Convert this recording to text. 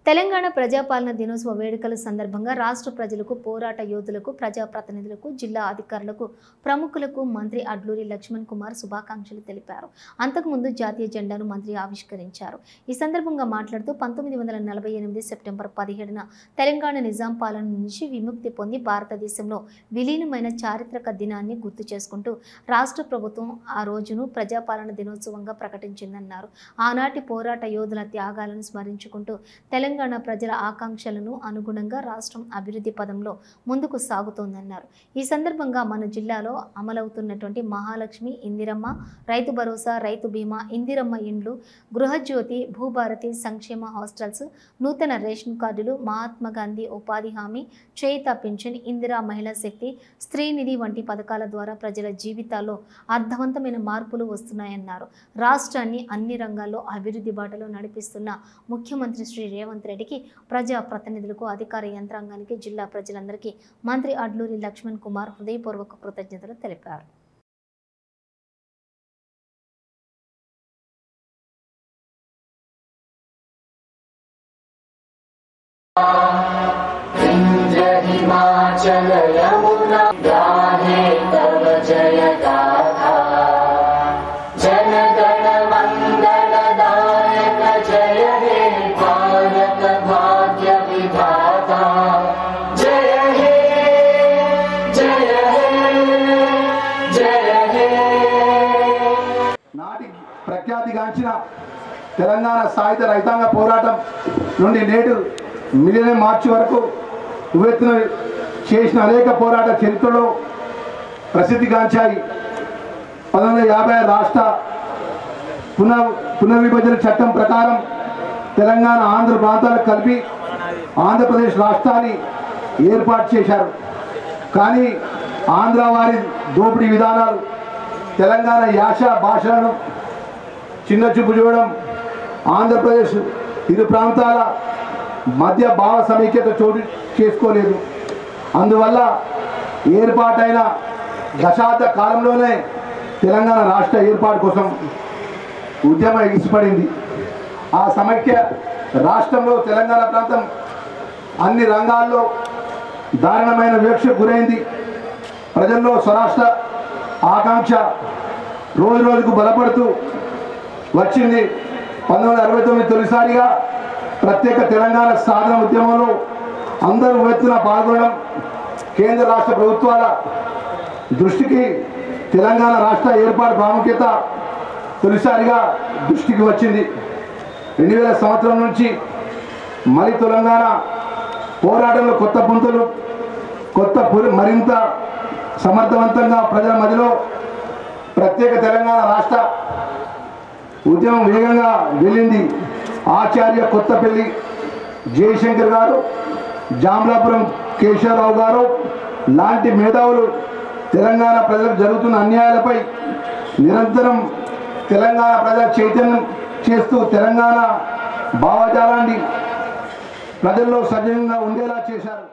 తెలంగాణ ప్రజాపాలన దినోత్సవ వేడుకల సందర్భంగా రాష్ట్ర ప్రజలకు, పోరాట యోధులకు, ప్రజాప్రతినిధులకు, జిల్లా అధికారులకు, ప్రముఖులకు మంత్రి అడ్లూరి లక్ష్మణ్ కుమార్ శుభాకాంక్షలు తెలిపారు. అంతకుముందు జాతీయ జెండాను మంత్రి ఆవిష్కరించారు. ఈ సందర్భంగా మాట్లాడుతూ 1948 సెప్టెంబర్ 17న తెలంగాణ నిజాం పాలన నుంచి విముక్తి పొంది భారతదేశంలో విలీనమైన చారిత్రక దినాన్ని గుర్తు చేసుకుంటూ రాష్ట్ర ప్రభుత్వం ఆ రోజును ప్రజాపాలన దినోత్సవంగా ప్రకటించిందన్నారు. ఆనాటి పోరాట యోధుల త్యాగాలను స్మరించుకుంటూ తెలంగాణ ప్రజల ఆకాంక్షలను అనుగుణంగా రాష్ట్రం అభివృద్ధి పదంలో ముందుకు సాగుతోందన్నారు. ఈ సందర్భంగా మన జిల్లాలో అమలవుతున్నటువంటి మహాలక్ష్మి, ఇందిరమ్మ, రైతు భరోసా, రైతు బీమా, ఇందిరమ్మ ఇండ్లు, గృహజ్యోతి, భూభారతి సంక్షేమ హాస్టల్స్, నూతన రేషన్ కార్డులు, మహాత్మా గాంధీ ఉపాధి హామీ, చేయిత పింఛన్, ఇందిరా మహిళా శక్తి, స్త్రీనిధి వంటి పథకాల ద్వారా ప్రజల జీవితాల్లో అర్థవంతమైన మార్పులు వస్తున్నాయన్నారు. రాష్ట్రాన్ని అన్ని రంగాల్లో అభివృద్ధి బాటలో నడిపిస్తున్న ముఖ్యమంత్రి శ్రీ రేవంత్ రెడ్డికి, ప్రజా ప్రతినిధులకు, అధికార యంత్రాంగానికి, జిల్లా ప్రజలందరికీ మంత్రి అడ్లూరి లక్ష్మణ్ కుమార్ హృదయపూర్వక కృతజ్ఞతలు తెలిపారు. ప్రఖ్యాతిగాంచిన తెలంగాణ సాయుధ రైతాంగ పోరాటం నుండి నేడు మిలియన్ మార్చి వరకు ఉవ్వెత్తున చేసిన అనేక పోరాట చరిత్రలో ప్రసిద్ధిగాంచాయి. 1950 రాష్ట్ర పునర్విభజన చట్టం ప్రకారం తెలంగాణ, ఆంధ్ర ప్రాంతాలకు కలిపి ఆంధ్రప్రదేశ్ రాష్ట్రాన్ని ఏర్పాటు చేశారు. కానీ ఆంధ్ర వారి దోపిడీ విధానాలు, తెలంగాణ యాస భాషలను చిన్న చూపు చూడడం, ఆంధ్రప్రదేశ్ ఇరు ప్రాంతాల మధ్య భావ సమైక్యత చోటు చేసుకోలేదు. అందువల్ల ఏర్పాటైన దశాబ్ద కాలంలోనే తెలంగాణ రాష్ట్ర ఏర్పాటు కోసం ఉద్యమం ఎగిసిపడింది. ఆ సమైక్య రాష్ట్రంలో తెలంగాణ ప్రాంతం అన్ని రంగాల్లో దారుణమైన వివక్షకు గురైంది. ప్రజల్లో స్వరాష్ట్ర ఆకాంక్ష రోజు రోజుకు బలపడుతూ వచ్చింది. 1969 తొలిసారిగా ప్రత్యేక తెలంగాణ సాధన ఉద్యమంలో అందరూ ఉవ్వెత్తున పాల్గొనడం, కేంద్ర రాష్ట్ర ప్రభుత్వాల దృష్టికి తెలంగాణ రాష్ట్ర ఏర్పాటు ప్రాముఖ్యత తొలిసారిగా దృష్టికి వచ్చింది. 2000 సంవత్సరం నుంచి మరి తెలంగాణ పోరాటంలో కొత్త పుంతలు, మరింత సమర్థవంతంగా ప్రజల మధ్యలో ప్రత్యేక తెలంగాణ రాష్ట్ర ఉద్యమం వేగంగా వెళ్ళింది. ఆచార్య కొత్తపల్లి జయశంకర్ గారు, జామలాపురం కేశవరావు గారు లాంటి మేధావులు తెలంగాణ ప్రజలకు జరుగుతున్న అన్యాయాలపై నిరంతరం తెలంగాణ ప్రజల చైతన్యం చేస్తూ తెలంగాణ భావజాలాన్ని ప్రజల్లో సజీవంగా ఉండేలా చేశారు.